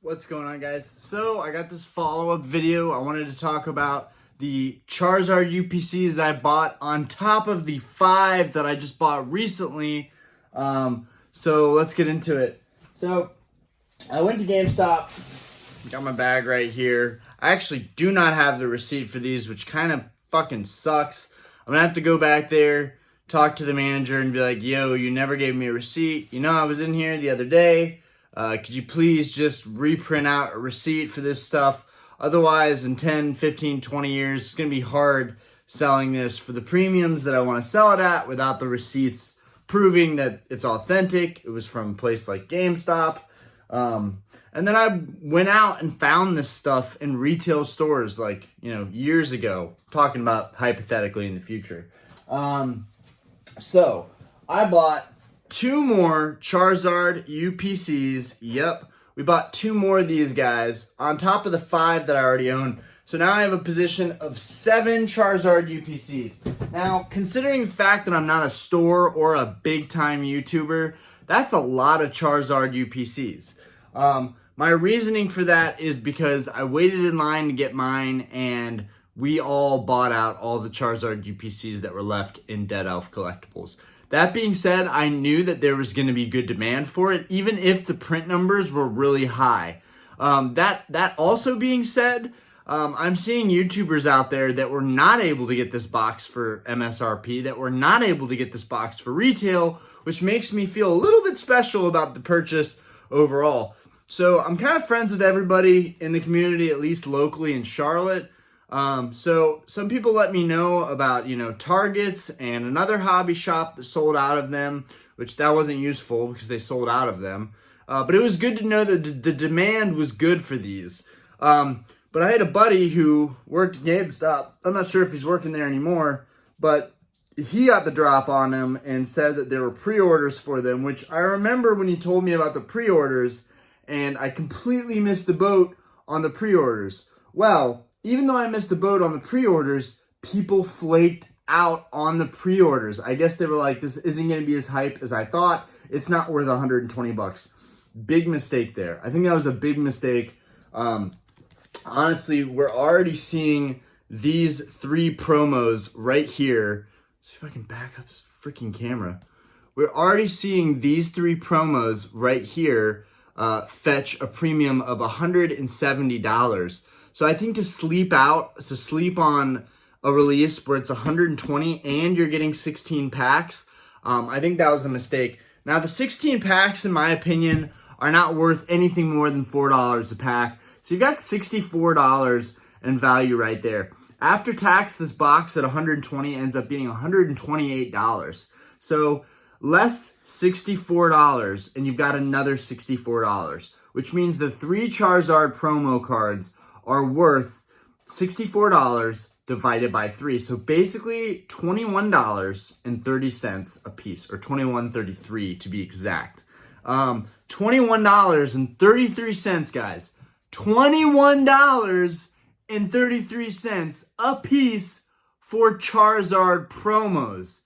What's going on, guys? So I got this follow-up video. I wanted to talk about the Charizard UPCs I bought on top of the 5 that I just bought recently. So let's get into it. So I went to GameStop, got my bag right here. I actually do not have the receipt for these, which kind of fucking sucks. I'm gonna have to go back there, talk to the manager and be like, yo, you never gave me a receipt. You know, I was in here the other day. Could you please just reprint out a receipt for this stuff? Otherwise, in 10, 15, 20 years, it's going to be hard selling this for the premiums that I want to sell it at without the receipts proving that it's authentic. It was from a place like GameStop. And then I went out and found this stuff in retail stores like, years ago, talking about hypothetically in the future. So I bought 2 more Charizard UPCs. Yep, we bought 2 more of these guys on top of the 5 that I already own. So now I have a position of 7 Charizard UPCs. Now, considering the fact that I'm not a store or a big-time YouTuber, that's a lot of Charizard UPCs. My reasoning for that is because I waited in line to get mine, and we all bought out all the Charizard UPCs that were left in Dead Elf Collectibles. That being said, I knew that there was going to be good demand for it, even if the print numbers were really high. That also being said, I'm seeing YouTubers out there that were not able to get this box for MSRP, that were not able to get this box for retail, which makes me feel a little bit special about the purchase overall. So I'm kind of friends with everybody in the community, at least locally in Charlotte. So some people let me know about, Targets and another hobby shop that sold out of them, which that wasn't useful because they sold out of them. But it was good to know that the demand was good for these. But I had a buddy who worked at GameStop. I'm not sure if he's working there anymore, but he got the drop on them and said that there were pre-orders for them, which I remember when he told me about the pre-orders, and I completely missed the boat on the pre-orders. Well, even though I missed the boat on the pre-orders, people flaked out on the pre-orders. I guess they were like, this isn't going to be as hype as I thought. It's not worth $120. Big mistake there. I think that was a big mistake. Honestly, we're already seeing these 3 promos right here. See if I can back up this freaking camera. We're already seeing these 3 promos right here fetch a premium of $170. So I think to sleep on a release where it's 120 and you're getting 16 packs, I think that was a mistake. Now, the 16 packs, in my opinion, are not worth anything more than $4 a pack. So you've got $64 in value right there. After tax, this box at 120 ends up being $128. So less $64, and you've got another $64, which means the 3 Charizard promo cards are worth $64 divided by 3. So basically $21.30 a piece, or $21.33 to be exact. $21.33, guys. $21.33 a piece for Charizard promos.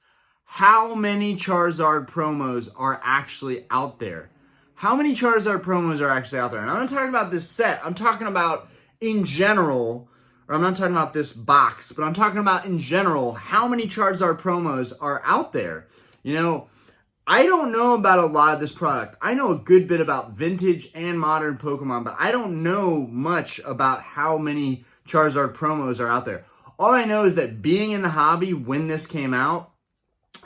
How many Charizard promos are actually out there? How many Charizard promos are actually out there? And I'm not talking about this set. I'm talking about in general, or I'm not talking about this box, but I'm talking about in general, how many Charizard promos are out there? I don't know about a lot of this product. I know a good bit about vintage and modern Pokemon, but I don't know much about how many Charizard promos are out there. All I know is that being in the hobby when this came out,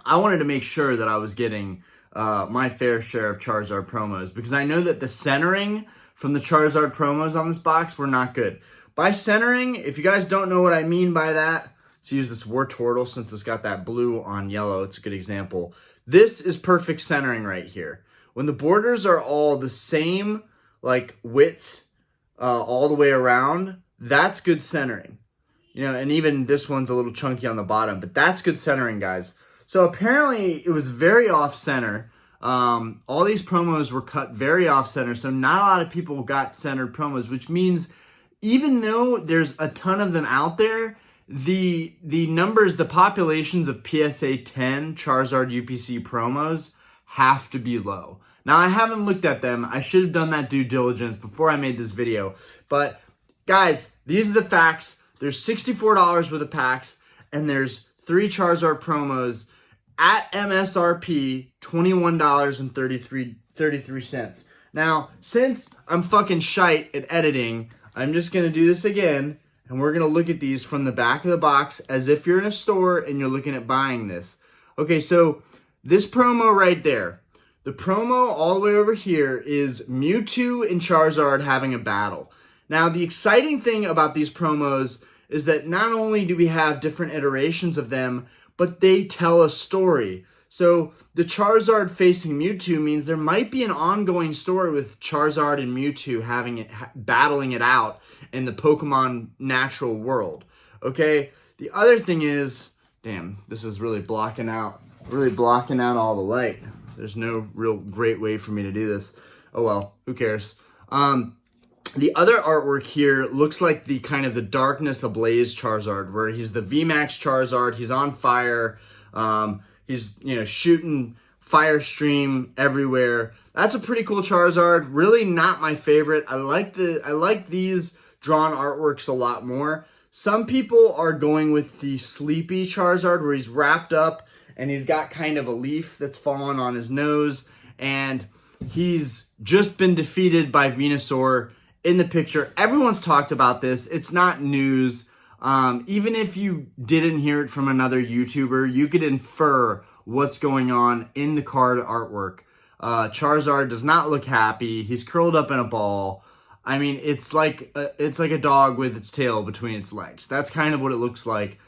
I wanted to make sure that I was getting my fair share of Charizard promos, because I know that the centering from the Charizard promos on this box were not good. By centering, if you guys don't know what I mean by that, let's use this Wartortle since it's got that blue on yellow. It's a good example. This is perfect centering right here. When the borders are all the same width all the way around, that's good centering. And even this one's a little chunky on the bottom, but that's good centering, guys. So apparently it was very off-center. All these promos were cut very off-center, so not a lot of people got centered promos, which means even though there's a ton of them out there, the numbers, the populations of PSA 10 Charizard UPC promos have to be low. Now, I haven't looked at them. I should have done that due diligence before I made this video. But guys, these are the facts. There's $64 worth of packs, and there's 3 Charizard promos at MSRP, $21.33. Now, since I'm fucking shite at editing, I'm just going to do this again, and we're going to look at these from the back of the box as if you're in a store and you're looking at buying this. Okay, so this promo right there, the promo all the way over here is Mewtwo and Charizard having a battle. Now, the exciting thing about these promos is that not only do we have different iterations of them, but they tell a story. So the Charizard facing Mewtwo means there might be an ongoing story with Charizard and Mewtwo battling it out in the Pokemon natural world. Okay? The other thing is, damn, this is really blocking out all the light. There's no real great way for me to do this. Oh well, who cares? The other artwork here looks like the kind of the Darkness Ablaze Charizard, where he's the VMAX Charizard. He's on fire. He's, shooting fire stream everywhere. That's a pretty cool Charizard. Really not my favorite. I like these drawn artworks a lot more. Some people are going with the Sleepy Charizard, where he's wrapped up and he's got kind of a leaf that's fallen on his nose, and he's just been defeated by Venusaur in the picture. Everyone's talked about this. It's not news. Even if you didn't hear it from another YouTuber, you could infer what's going on in the card artwork. Charizard does not look happy. He's curled up in a ball. I mean, it's like a dog with its tail between its legs. That's kind of what it looks like.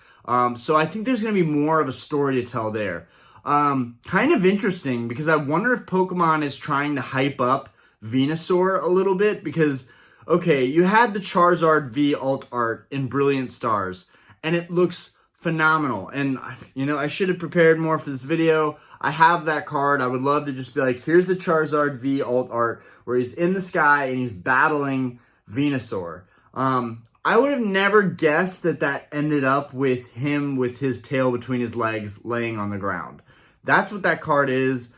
So I think there's going to be more of a story to tell there. Kind of interesting, because I wonder if Pokemon is trying to hype up Venusaur a little bit, because okay, you had the Charizard V alt art in Brilliant Stars, and it looks phenomenal. And, I should have prepared more for this video. I have that card. I would love to just be like, here's the Charizard V alt art, where he's in the sky and he's battling Venusaur. I would have never guessed that ended up with him with his tail between his legs laying on the ground. That's what that card is.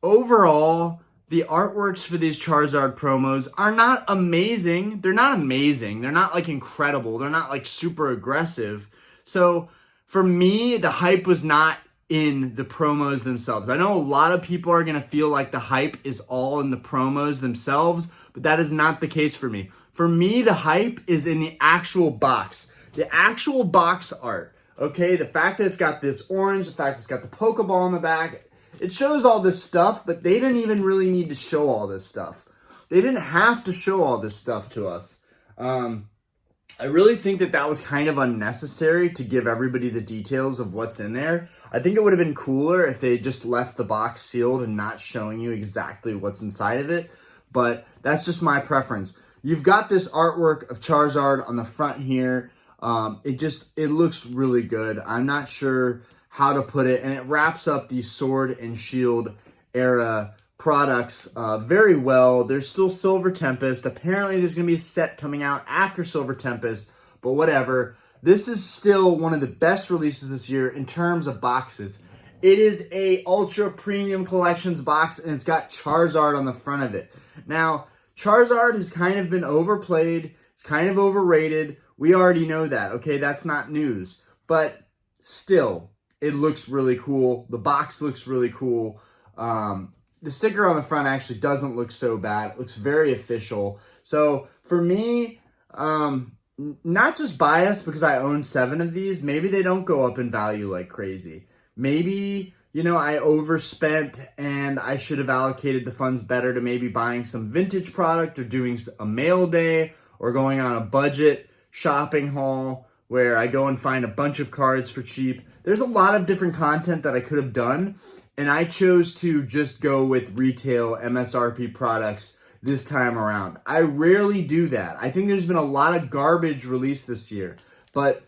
Overall, the artworks for these Charizard promos are not amazing. They're not amazing. They're not like incredible. They're not like super aggressive. So for me, the hype was not in the promos themselves. I know a lot of people are going to feel like the hype is all in the promos themselves, but that is not the case for me. For me, the hype is in the actual box. The actual box art. Okay, the fact that it's got this orange, the fact it's got the Pokeball in the back, it shows all this stuff, but they didn't even really need to show all this stuff. They didn't have to show all this stuff to us. I really think that was kind of unnecessary to give everybody the details of what's in there. I think it would have been cooler if they just left the box sealed and not showing you exactly what's inside of it, but that's just my preference. You've got this artwork of Charizard on the front here. It looks really good. I'm not sure how to put it, and it wraps up the Sword and Shield era products very well. There's still Silver Tempest. Apparently there's going to be a set coming out after Silver Tempest, but whatever. This is still one of the best releases this year in terms of boxes. It is a Ultra Premium Collections box, and it's got Charizard on the front of it. Now, Charizard has kind of been overplayed. It's kind of overrated. We already know that, okay? That's not news. But still, it looks really cool. The box looks really cool. The sticker on the front actually doesn't look so bad. It looks very official. So for me, not just biased because I own 7 of these. Maybe they don't go up in value like crazy. Maybe, I overspent and I should have allocated the funds better to maybe buying some vintage product or doing a mail day or going on a budget shopping haul where I go and find a bunch of cards for cheap. There's a lot of different content that I could have done, and I chose to just go with retail MSRP products this time around. I rarely do that. I think there's been a lot of garbage released this year, but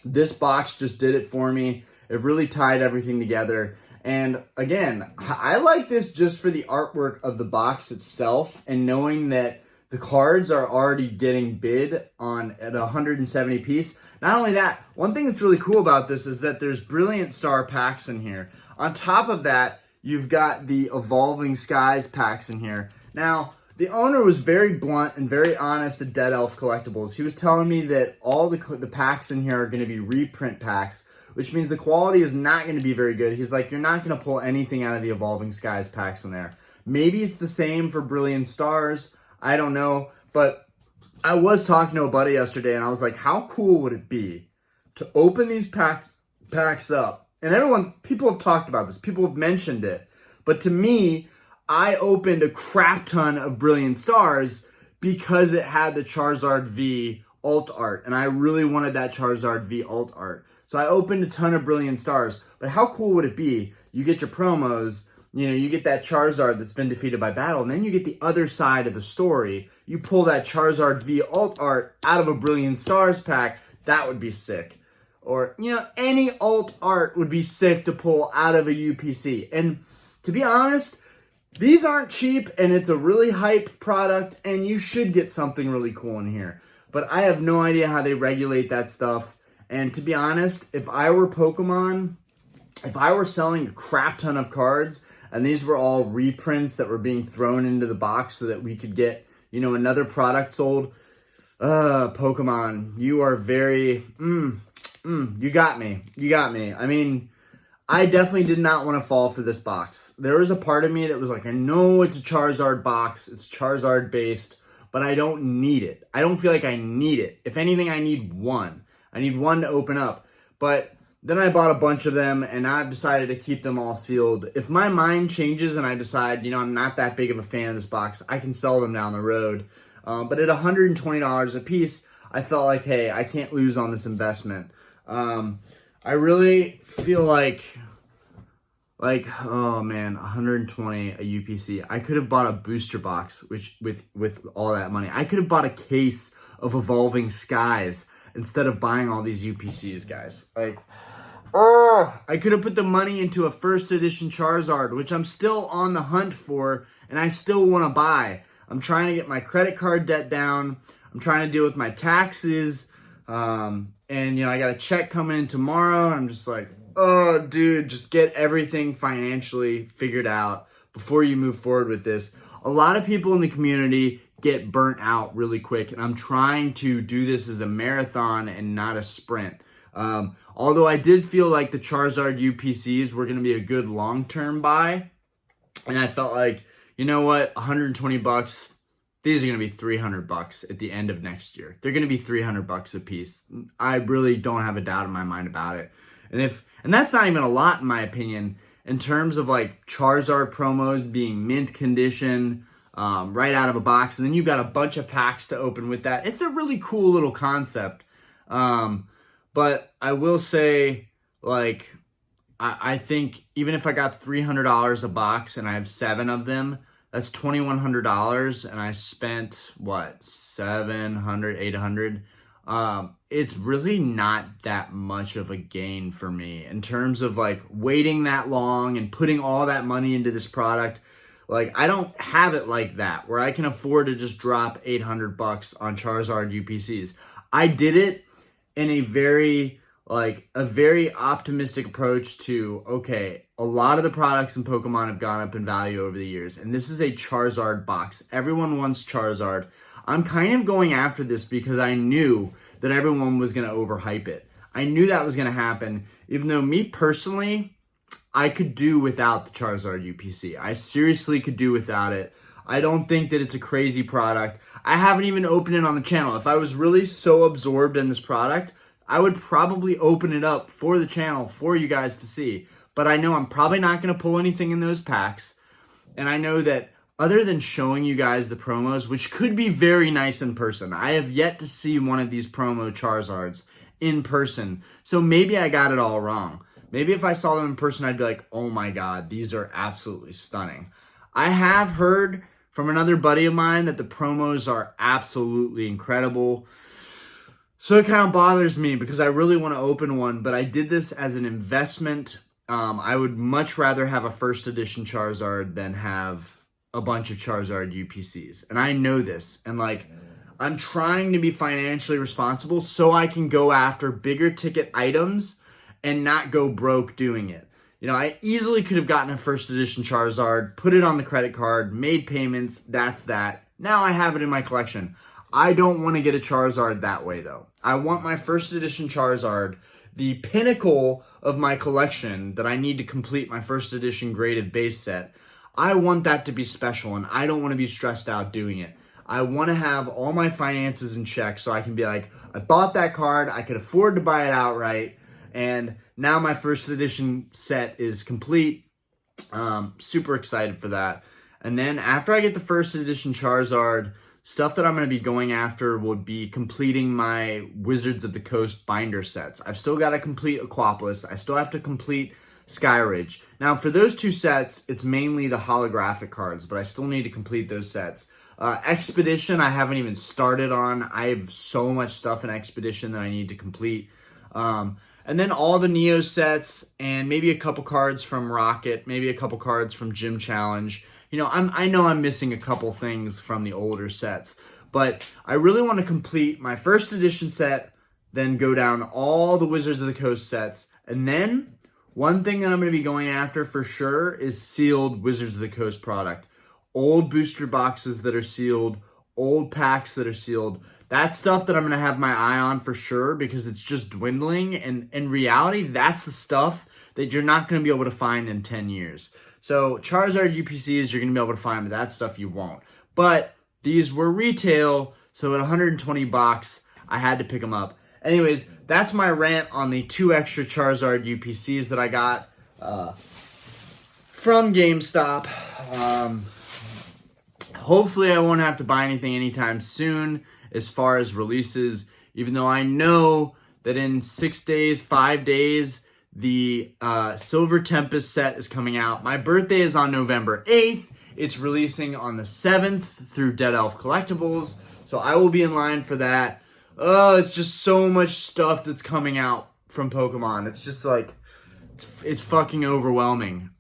this box just did it for me. It really tied everything together. And again, I like this just for the artwork of the box itself and knowing that the cards are already getting bid on at 170 piece. Not only that, one thing that's really cool about this is that there's Brilliant Star packs in here. On top of that, you've got the Evolving Skies packs in here. Now, the owner was very blunt and very honest at Dead Elf Collectibles. He was telling me that all the packs in here are going to be reprint packs, which means the quality is not going to be very good. He's like, you're not going to pull anything out of the Evolving Skies packs in there. Maybe it's the same for Brilliant Stars. I don't know. But I was talking to a buddy yesterday, and I was like, how cool would it be to open these packs up? And people have talked about this. People have mentioned it. But to me, I opened a crap ton of Brilliant Stars because it had the Charizard V alt art, and I really wanted that Charizard V alt art. So I opened a ton of Brilliant Stars. But how cool would it be? You get your promos, you get that Charizard that's been defeated by battle, and then you get the other side of the story. You pull that Charizard V alt art out of a Brilliant Stars pack. That would be sick. Or, any alt art would be sick to pull out of a UPC. And to be honest, these aren't cheap, and it's a really hype product, and you should get something really cool in here. But I have no idea how they regulate that stuff. And to be honest, if I were Pokemon, if I were selling a crap ton of cards, and these were all reprints that were being thrown into the box so that we could get, another product sold, Pokemon, you are very, you got me. You got me. I mean, I definitely did not want to fall for this box. There was a part of me that was like, I know it's a Charizard box. It's Charizard based, but I don't need it. I don't feel like I need it. If anything, I need one. I need one to open up. But then I bought a bunch of them, and I've decided to keep them all sealed. If my mind changes and I decide, I'm not that big of a fan of this box, I can sell them down the road. But at $120 a piece, I felt like, hey, I can't lose on this investment. I really feel like, oh man, 120 a UPC. I could have bought a booster box, which with all that money. I could have bought a case of Evolving Skies instead of buying all these UPCs, guys. I could have put the money into a first edition Charizard, which I'm still on the hunt for, and I still want to buy. I'm trying to get my credit card debt down. I'm trying to deal with my taxes. And, I got a check coming in tomorrow. I'm just like, oh, dude, just get everything financially figured out before you move forward with this. A lot of people in the community get burnt out really quick, and I'm trying to do this as a marathon and not a sprint. Although I did feel like the Charizard UPCs were going to be a good long-term buy, and I felt like, you know what, $120, these are going to be $300 at the end of next year. They're going to be $300 a piece. I really don't have a doubt in my mind about it. And that's not even a lot in my opinion in terms of like Charizard promos being mint condition right out of a box. And then you've got a bunch of packs to open with that. It's a really cool little concept. But I will say, like, I think even if I got $300 a box and I have 7 of them, that's $2,100, and I spent, what, $700, $800? It's really not that much of a gain for me in terms of, like, waiting that long and putting all that money into this product. Like, I don't have it like that, where I can afford to just drop $800 on Charizard UPCs. I did it in a very optimistic approach to, okay, a lot of the products in Pokemon have gone up in value over the years, and this is a Charizard box. Everyone wants Charizard. I'm kind of going after this because I knew that everyone was going to overhype it. I knew that was going to happen, even though me personally, I could do without the Charizard UPC. I seriously could do without it. I don't think that it's a crazy product. I haven't even opened it on the channel. If I was really so absorbed in this product, I would probably open it up for the channel for you guys to see. But I know I'm probably not going to pull anything in those packs. And I know that other than showing you guys the promos, which could be very nice in person, I have yet to see one of these promo Charizards in person. So maybe I got it all wrong. Maybe if I saw them in person, I'd be like, oh my God, these are absolutely stunning. I have heard from another buddy of mine that the promos are absolutely incredible. So it kind of bothers me because I really want to open one, but I did this as an investment. I would much rather have a first edition Charizard than have a bunch of Charizard UPCs. And I know this. And like, I'm trying to be financially responsible so I can go after bigger ticket items and not go broke doing it. I easily could have gotten a first edition Charizard, put it on the credit card, made payments, that's that. Now I have it in my collection. I don't want to get a Charizard that way though. I want my first edition Charizard, the pinnacle of my collection that I need to complete my first edition graded base set. I want that to be special, and I don't want to be stressed out doing it. I want to have all my finances in check so I can be like, I bought that card, I could afford to buy it outright, and now my first edition set is complete. Super excited for that. And then after I get the first edition Charizard, stuff that I'm going to be going after would be completing my Wizards of the Coast binder sets. I've still got to complete Aquapolis. I still have to complete Skyridge. Now, for those two sets, it's mainly the holographic cards, but I still need to complete those sets. Expedition, I haven't even started on. I have so much stuff in Expedition that I need to complete. And then all the Neo sets, and maybe a couple cards from Rocket, maybe a couple cards from Gym Challenge. I know I'm missing a couple things from the older sets, but I really want to complete my first edition set, then go down all the Wizards of the Coast sets, and then one thing that I'm going to be going after for sure is sealed Wizards of the Coast product. Old booster boxes that are sealed, old packs that are sealed. That's stuff that I'm going to have my eye on for sure because it's just dwindling, and in reality, that's the stuff that you're not going to be able to find in 10 years. So Charizard UPCs, you're going to be able to find, but that stuff you won't. But these were retail, so at 120 bucks, I had to pick them up. Anyways, that's my rant on the 2 extra Charizard UPCs that I got from GameStop. Hopefully I won't have to buy anything anytime soon as far as releases, even though I know that in 6 days, 5 days, the Silver Tempest set is coming out. My birthday is on November 8th. It's releasing on the 7th through Dead Elf Collectibles. So I will be in line for that. It's just so much stuff that's coming out from Pokemon. It's just like, it's fucking overwhelming.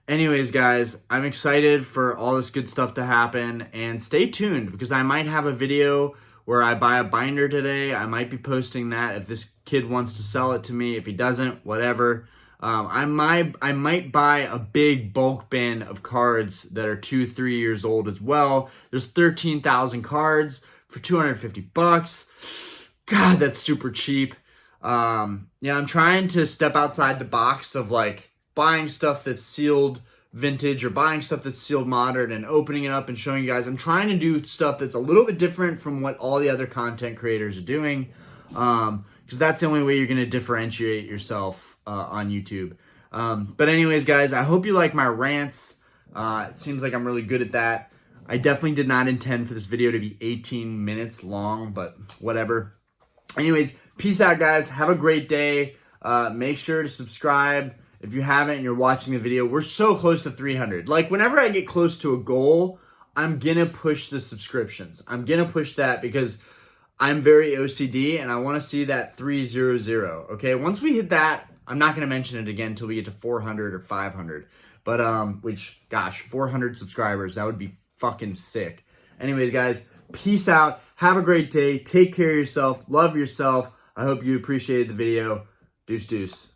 Anyways, guys, I'm excited for all this good stuff to happen. And stay tuned because I might have a video where I buy a binder today. I might be posting that if this kid wants to sell it to me. If he doesn't, whatever. I might buy a big bulk bin of cards that are 2-3 years old as well. There's 13,000 cards for 250 bucks. God, that's super cheap. I'm trying to step outside the box of like buying stuff that's sealed vintage or buying stuff that's sealed modern and opening it up and showing you guys. I'm trying to do stuff that's a little bit different from what all the other content creators are doing, because that's the only way you're going to differentiate yourself on YouTube. But anyways, guys, I hope you like my rants. It seems like I'm really good at that. I definitely did not intend for this video to be 18 minutes long, but whatever. Anyways, peace out, guys. Have a great day. Make sure to subscribe. If you haven't and you're watching the video, we're so close to 300. Like, whenever I get close to a goal, I'm going to push the subscriptions. I'm going to push that because I'm very OCD and I want to see that 300. Okay, once we hit that, I'm not going to mention it again until we get to 400 or 500. But, which, gosh, 400 subscribers, that would be fucking sick. Anyways, guys, peace out. Have a great day. Take care of yourself. Love yourself. I hope you appreciated the video. Deuce, deuce.